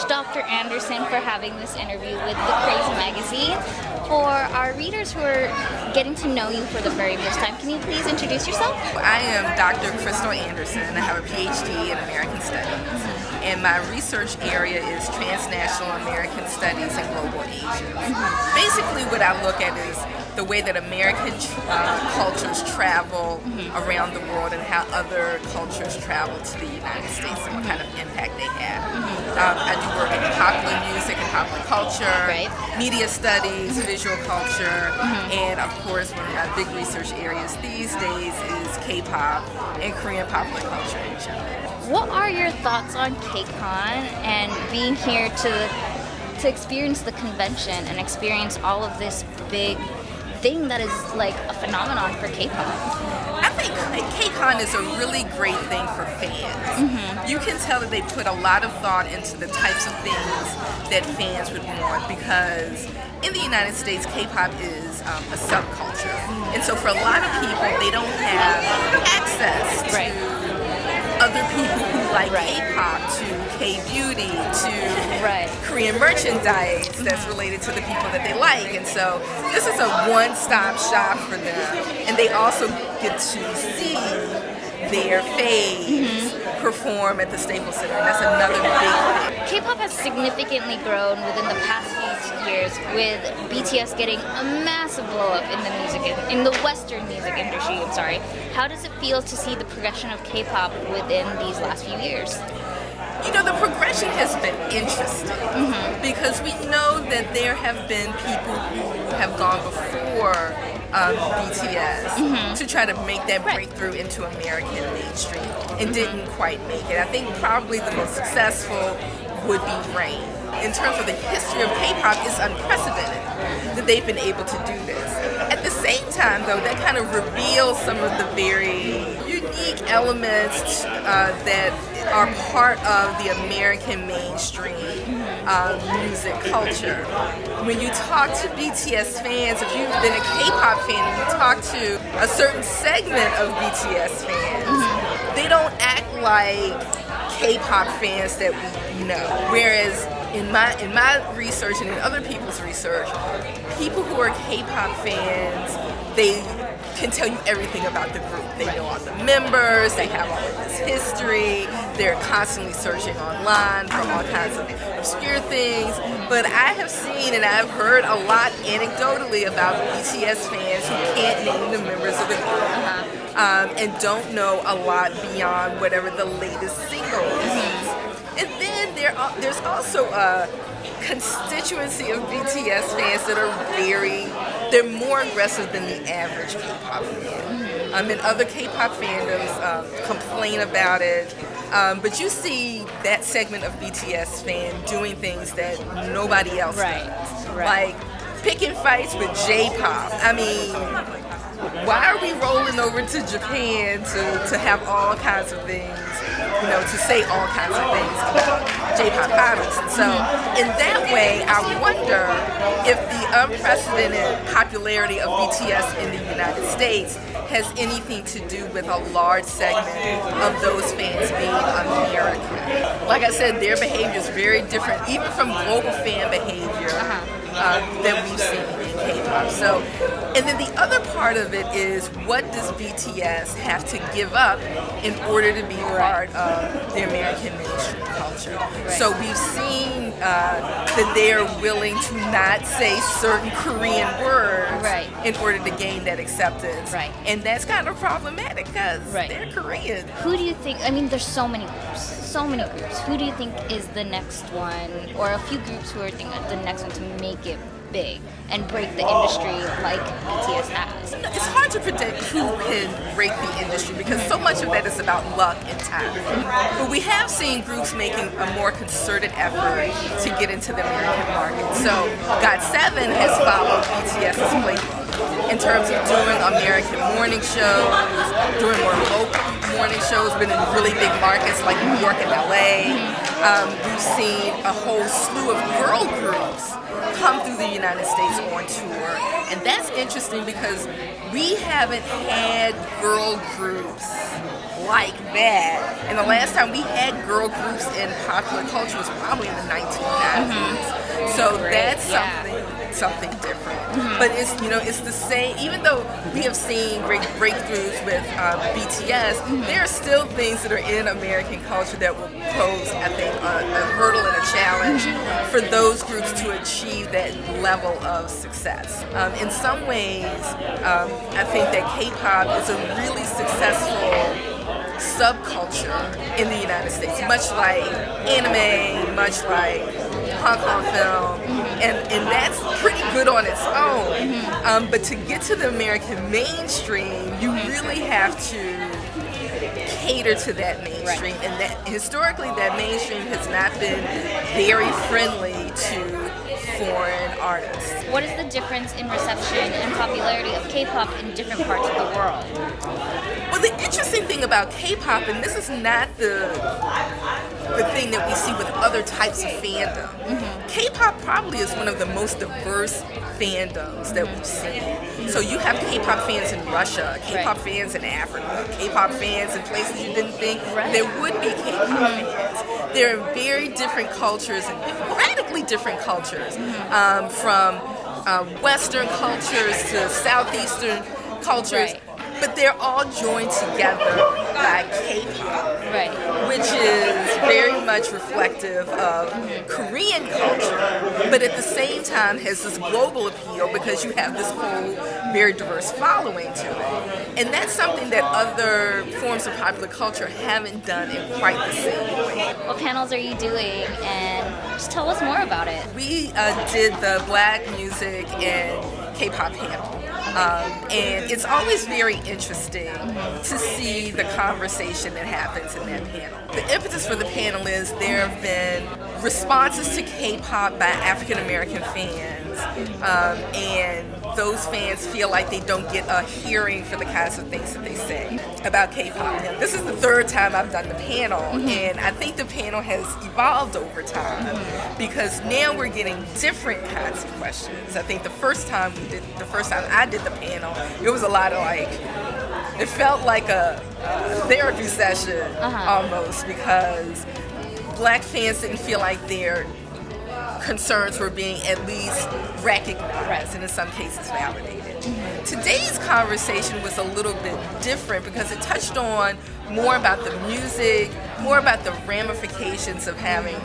much, Dr. Anderson, for having this interview with The Craze magazine. For our readers who are getting to know you for the very first time, can you please introduce yourself? I am Dr. Crystal Anderson. I have a PhD in American Studies. And my research area is transnational American studies and global Asia. Basically what I look at is the way that American cultures travel around the world and how other cultures travel to the United States and what kind of impact they have. I do work in popular music and popular culture, media studies, visual culture, and of course one of my big research areas these days is K-pop and Korean popular culture in general. What are your thoughts on KCON and being here to experience the convention and experience all of this big thing that is like a phenomenon for K-pop? I think KCON is a really great thing for fans. You can tell that they put a lot of thought into the types of things that fans would want, because in the United States, K-pop is a subculture. And so for a lot of people, they don't have access to other people who like K-pop, to K-beauty, to Korean merchandise that's related to the people that they like. And so this is a one-stop shop for them. And they also get to see their faves perform at the Staples Center. And that's another big thing. K-pop has significantly grown within the past few years, with BTS getting a massive blow-up in the Western music industry. How does it feel to see the progression of K-pop within these last few years? You know, the progression has been interesting because we know that there have been people who have gone before BTS to try to make that breakthrough into American mainstream and didn't quite make it. I think probably the most successful would be Rain. In terms of the history of K-pop, it's unprecedented that they've been able to do this. At the same time, though, that kind of reveals some of the very unique elements that are part of the American mainstream music culture. When you talk to BTS fans, if you've been a K-pop fan and you talk to a certain segment of BTS fans, they don't act like K-pop fans that we know. Whereas in my research and in other people's research, people who are K-pop fans, they can tell you everything about the group. They know all the members, they have all of this history, they're constantly searching online for all kinds of obscure things. But I have seen and I've heard a lot anecdotally about BTS fans who can't name the members of the group and don't know a lot beyond whatever the latest single is. And then there's also a constituency of BTS fans that are they're more aggressive than the average K-pop fan. And other K-pop fandoms complain about it. But you see that segment of BTS fan doing things that nobody else does. Like picking fights with J-pop. I mean, why are we rolling over to Japan to have all kinds of things, to say all kinds of things about J-pop idols? And so in that way, I wonder if the unprecedented popularity of BTS in the United States has anything to do with a large segment of those fans being American. Like I said, their behavior is very different, even from global fan behavior that we've seen in K-pop. So, and then the other part of it is, what does BTS have to give up in order to be part of the American mainstream culture? So we've seen that they're willing to not say certain Korean words in order to gain that acceptance. And that's kind of problematic because they're Korean. Who do you think, I mean, there's so many groups. Who do you think is the next one, or a few groups who are the next one to make it big and break the industry like BTS has? It's hard to predict who can break the industry because so much of that is about luck and time. But we have seen groups making a more concerted effort to get into the American market. So GOT7 has followed BTS's playbook in terms of doing American morning shows, doing more local morning shows, been in really big markets like New York and LA. we've seen a whole slew of girl groups come through the United States on tour. And that's interesting because we haven't had girl groups like that. And the last time we had girl groups in popular culture was probably in the 1990s. So that's something different. But it's the same. Even though we have seen great breakthroughs with BTS, there are still things that are in American culture that will pose, I think, a hurdle and a challenge for those groups to achieve that level of success. In some ways, I think that K-pop is a really successful subculture in the United States, much like anime, much like Hong Kong film, and that's pretty good on its own. But to get to the American mainstream, you really have to cater to that mainstream, and that historically that mainstream has not been very friendly to foreign artists. What is the difference in reception and popularity of K-pop in different parts of the world? Well, the interesting thing about K-pop, and this is not the thing that we see with other types of fandom, K-pop probably is one of the most diverse fandoms that we've seen. So you have K-pop fans in Russia, K-pop fans in Africa, K-pop fans in places you didn't think there would be K-pop fans. They're in very different cultures, and radically different cultures, from Western cultures to Southeastern cultures. But they're all joined together by K-pop, which is very much reflective of Korean culture, but at the same time has this global appeal because you have this whole very diverse following to it. And that's something that other forms of popular culture haven't done in quite the same way. What panels are you doing, and just tell us more about it? We did the Black Music and K-pop panel. And it's always very interesting to see the conversation that happens in that panel. The impetus for the panel is there have been responses to K-pop by African American fans, and those fans feel like they don't get a hearing for the kinds of things that they say about K-pop. Now, this is the third time I've done the panel, and I think the panel has evolved over time because now we're getting different kinds of questions. I think the first time I did the panel, it was a lot of it felt like a therapy session almost, because Black fans didn't feel like their concerns were being at least recognized and in some cases validated. Today's conversation was a little bit different because it touched on more about the music, more about the ramifications of having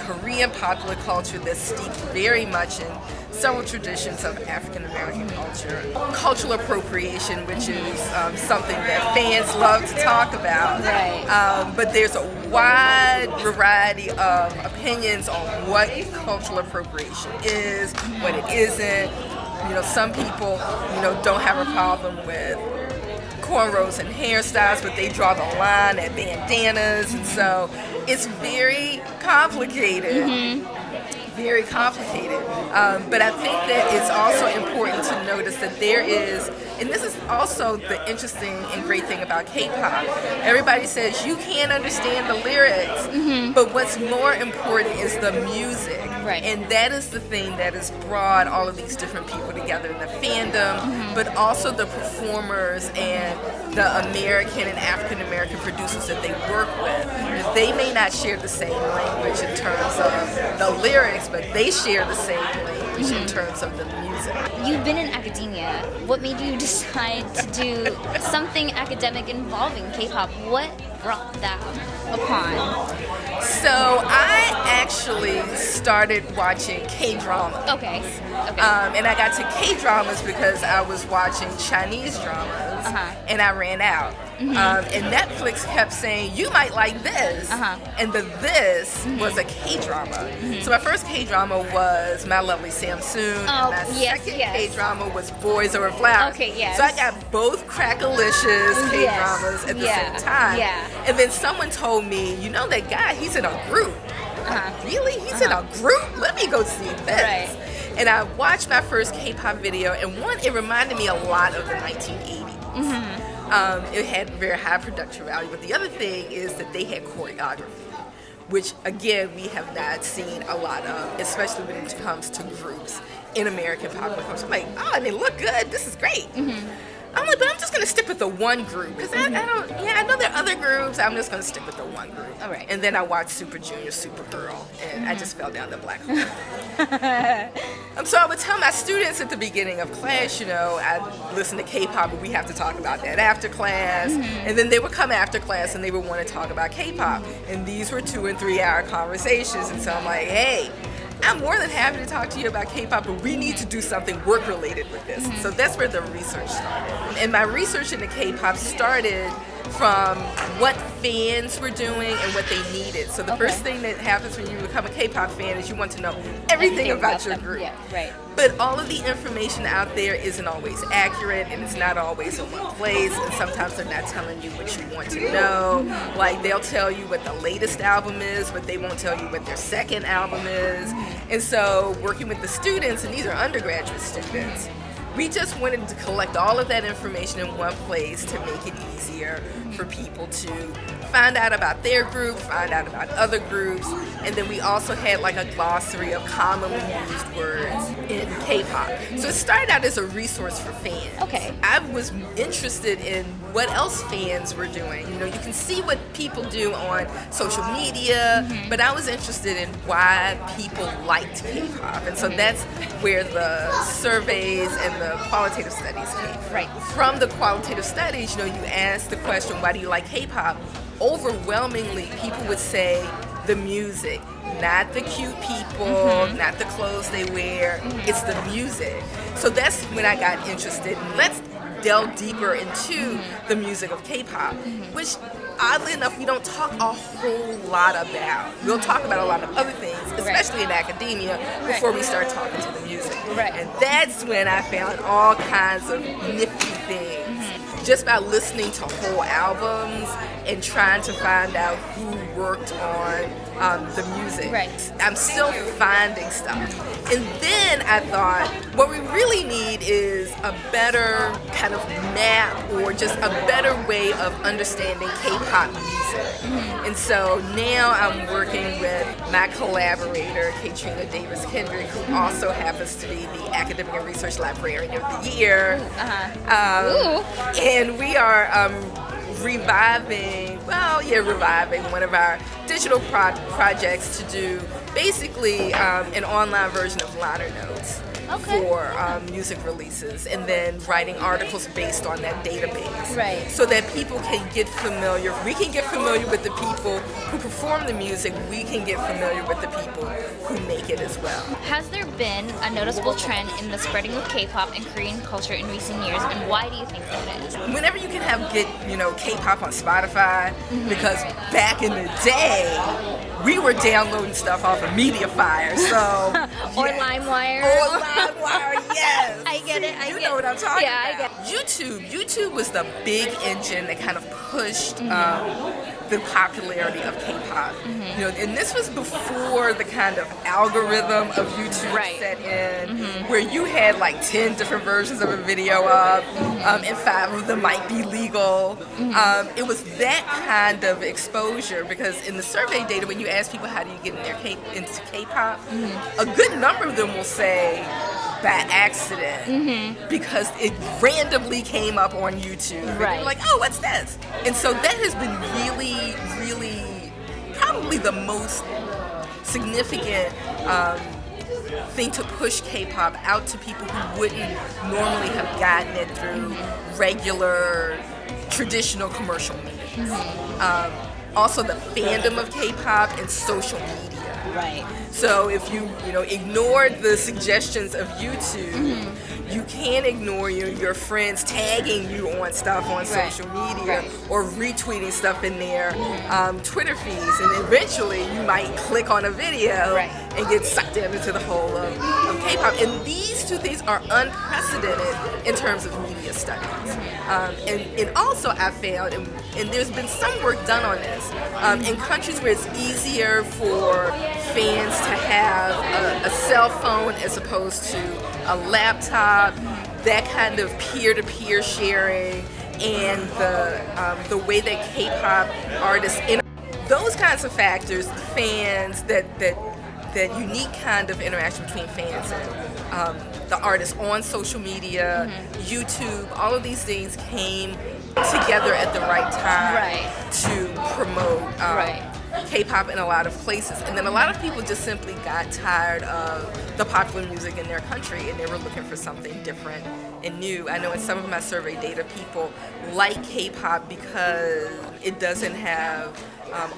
Korean popular culture that's steeped very much in several traditions of African American culture. Cultural appropriation, which is something that fans love to talk about. But there's a wide variety of opinions on what cultural appropriation is, what it isn't. Some people, don't have a problem with cornrows and hairstyles, but they draw the line at bandanas, and so it's very complicated. Very complicated. But I think that it's also important to notice that there is, and this is also the interesting and great thing about K-pop, everybody says you can't understand the lyrics, but what's more important is the music. And that is the thing that has brought all of these different people together in the fandom, but also the performers and the American and African American producers that they work with. They may not share the same language in terms of the lyrics, but they share the same language in terms of the music. You've been in academia. What made you decide to do something academic involving K-pop? What brought that upon? So I actually started watching K-dramas. Okay. And I got to K-dramas because I was watching Chinese dramas, and I ran out. And Netflix kept saying, you might like this. And the this was a K-drama. So my first K-drama was My Lovely Samsoon. And my second K-drama was Boys Over Flowers. So I got both crackalicious K-dramas at the same time. And then someone told me, that guy, he's in a group. Really? He's in a group? Let me go see this. And I watched my first K-pop video, and it reminded me a lot of the 1980s. It had very high production value, but the other thing is that they had choreography, which again we have not seen a lot of, especially when it comes to groups in American popular culture. I'm like, oh, and they look good. This is great. I'm like, but I'm just gonna stick with the one group because I don't. Yeah, I know there are other groups. I'm just gonna stick with the one group. All right. And then I watched Super Junior, Supergirl, and I just fell down the black hole. So I would tell my students at the beginning of class, I listen to K-pop, but we have to talk about that after class. And then they would come after class and they would want to talk about K-pop. And these were 2 and 3 hour conversations. And so I'm like, hey, I'm more than happy to talk to you about K-pop, but we need to do something work-related with this. So that's where the research started. And my research into K-pop started from what fans were doing and what they needed. So the first thing that happens when you become a K-pop fan is you want to know everything about your group. Yeah, right. But all of the information out there isn't always accurate, and it's not always in one place, and sometimes they're not telling you what you want to know. Like, they'll tell you what the latest album is, but they won't tell you what their second album is. And so working with the students, and these are undergraduate students, we just wanted to collect all of that information in one place to make it easier for people to find out about their group, find out about other groups, and then we also had like a glossary of commonly used words in K-pop. So it started out as a resource for fans. Okay. I was interested in what else fans were doing. You can see what people do on social media, but I was interested in why people liked K-pop. And so that's where the surveys and the qualitative studies came from. Right. From the qualitative studies, you ask the question, why do you like K-pop? Overwhelmingly, people would say the music, not the cute people, not the clothes they wear, it's the music. So that's when I got interested in, let's delve deeper into the music of K-pop, which oddly enough we don't talk a whole lot about. We'll talk about a lot of other things, especially in academia, before we start talking to the music. Right. And that's when I found all kinds of nifty things just by listening to whole albums and trying to find out who worked on the music. Right. I'm still finding stuff. And then I thought, what we really need is a better kind of map or just a better way of understanding K-pop music. And so now I'm working with my collaborator, Katrina Davis Kendrick, who also happens to be the Academic and Research Librarian of the Year. And we are reviving one of our digital projects to do basically an online version of liner notes for music releases, and then writing articles based on that database. Right. So that people can get familiar, we can get familiar with the people who perform the music, we can get familiar with the people who make it as well. Has there been a noticeable trend in the spreading of K-pop and Korean culture in recent years, and why do you think that is? Whenever you can get K-pop on Spotify, because back in the day, we were downloading stuff off of MediaFire, so Or LimeWire. Or LimeWire, yes. I get it. You know what I'm talking about. I get it. YouTube was the big engine that kind of pushed the popularity of K-pop. And this was before the kind of algorithm of YouTube set in, where you had like 10 different versions of a video up, and 5 of them might be legal. It was that kind of exposure, because in the survey data, when you ask people how do you get into K-pop, a good number of them will say by accident, because it randomly came up on YouTube. And you're like, oh, what's this? And so that has been really, really probably the most significant thing to push K-pop out to people who wouldn't normally have gotten it through regular, traditional commercial media. Also the fandom of K-pop and social media. Right. So if you ignored the suggestions of YouTube, you can't ignore your friends tagging you on stuff on social media or retweeting stuff in their Twitter feeds, and eventually you might click on a video and get sucked into the whole of K-pop. And these two things are unprecedented in terms of media studies. And also I found, and there's been some work done on this, in countries where it's easier for fans to have a cell phone as opposed to a laptop, that kind of peer-to-peer sharing, and the way that K-pop artists those kinds of factors, fans, that unique kind of interaction between fans and the artists on social media, YouTube, all of these things came together at the right time to promote K-pop in a lot of places. And then a lot of people just simply got tired of the popular music in their country, and they were looking for something different and new. I know in some of my survey data, people like K-pop because it doesn't have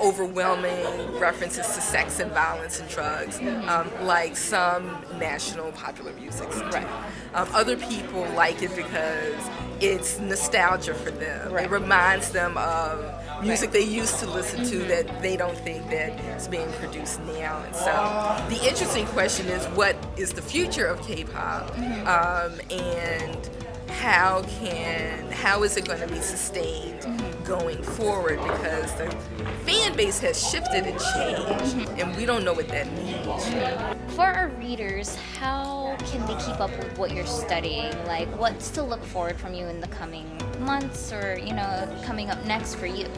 overwhelming references to sex and violence and drugs, like some national popular music. Other people like it because it's nostalgia for them. It reminds them of music they used to listen to that they don't think that is being produced now. And so the interesting question is, what is the future of K-pop, and how is it going to be sustained going forward, because the fan base has shifted and changed, and we don't know what that means. For our readers, how can they keep up with what you're studying? Like, what's to look forward from you in the coming months, or coming up next for you?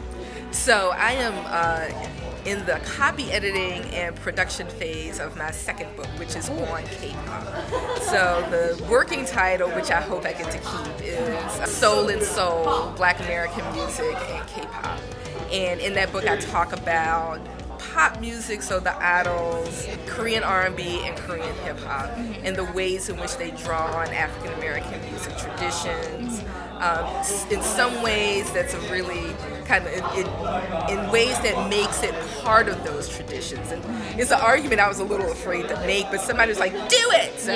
So I am in the copy editing and production phase of my second book, which is on K-pop. So the working title, which I hope I get to keep, is Soul and Soul, Black American Music and K-pop. And in that book I talk about pop music, so the idols, Korean R&B and Korean hip-hop, and the ways in which they draw on African American music traditions. In some ways that's a really kind of in ways that makes it part of those traditions. And it's an argument I was a little afraid to make, but somebody was like, do it! So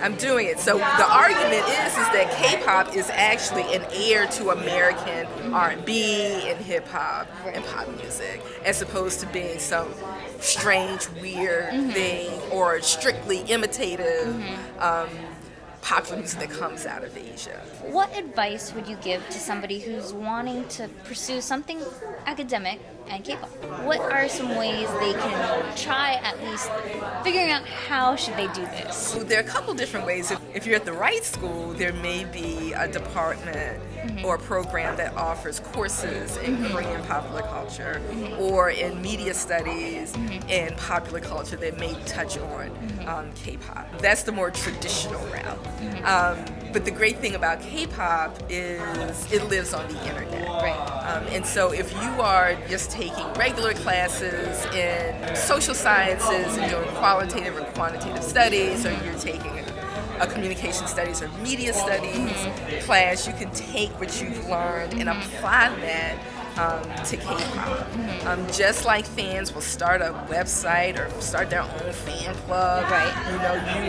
I'm doing it. So the argument is that K-pop is actually an heir to American R&B and hip-hop and pop music, as opposed to being some strange, weird thing or strictly imitative popular music that comes out of Asia. What advice would you give to somebody who's wanting to pursue something academic and K-pop? What are some ways they can try at least figuring out how should they do this? So there are a couple different ways. If you're at the right school, there may be a department or a program that offers courses in Korean popular culture or in media studies and popular culture that may touch on K-pop. That's the more traditional route. But the great thing about K-pop is it lives on the internet. And so if you are just taking regular classes in social sciences and doing qualitative or quantitative studies, or you're taking a communication studies or media studies class, you can take what you've learned and apply that to K-pop. Just like fans will start a website or start their own fan club, you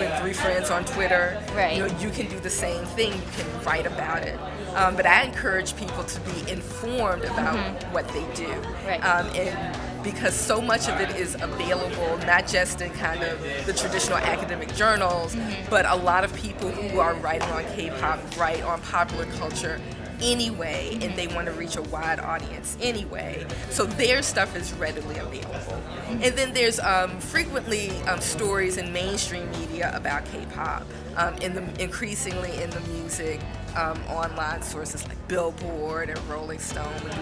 and 3 friends on Twitter, you can do the same thing. You can write about it. But I encourage people to be informed about what they do. And because so much of it is available, not just in kind of the traditional academic journals, but a lot of people who are writing on K-pop write on popular culture anyway, and they want to reach a wide audience anyway. So their stuff is readily available. And then there's frequently stories in mainstream media about K-pop, increasingly in the music. Online sources like Billboard and Rolling Stone would do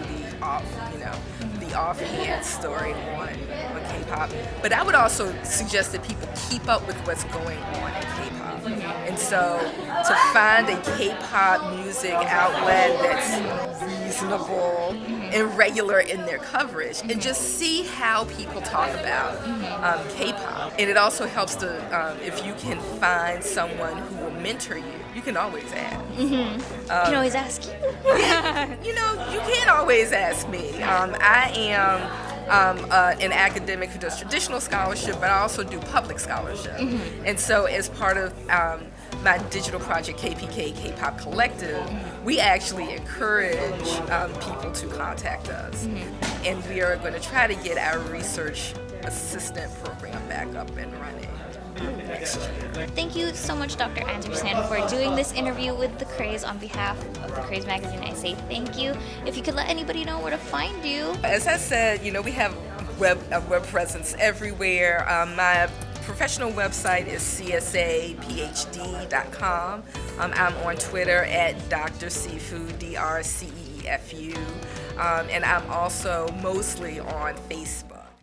the offhand story on K-pop. But I would also suggest that people keep up with what's going on in K-pop. And so to find a K-pop music outlet that's reasonable and regular in their coverage, and just see how people talk about K-pop. And it also helps to, if you can find someone who will mentor you, you can always ask. You can always ask you. You can't always ask me. I am an academic who does traditional scholarship, but I also do public scholarship. And so as part of my digital project, KPK, K-Pop Collective, we actually encourage people to contact us. And we are going to try to get our research assistant program back up and running next year. Thank you so much, Dr. Anderson, for doing this interview with The Craze. On behalf of The Craze magazine, I say thank you. If you could let anybody know where to find you. As I said, we have a web presence everywhere. My professional website is csaphd.com. I'm on Twitter at Dr. Sifu, DRCEFU. and I'm also mostly on Facebook.